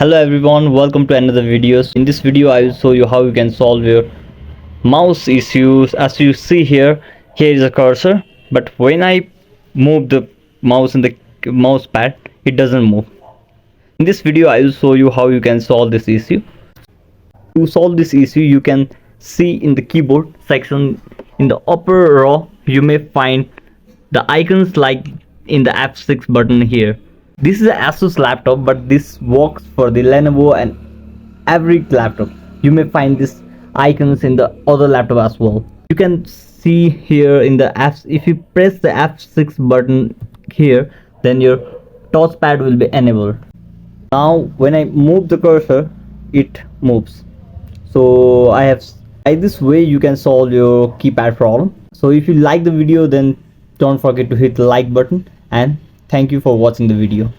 Hello everyone, welcome to another video. In this video I will show you how you can solve your mouse issues. As you see here is a cursor, but when I move the mouse in the mouse pad, it doesn't move. In this video I will show you how you can solve this issue. To solve this issue, you can see in the keyboard section in the upper row you may find the icons like in the F6 button here. This is an Asus laptop, but this works for the Lenovo and every laptop. You may find these icons in the other laptop as well. You can see here in the F, if you press the F6 button here, then your touchpad will be enabled. Now when I move the cursor, it moves. So by this way you can solve your keypad problem. So if you like the video, then don't forget to hit the like button, and thank you for watching the video.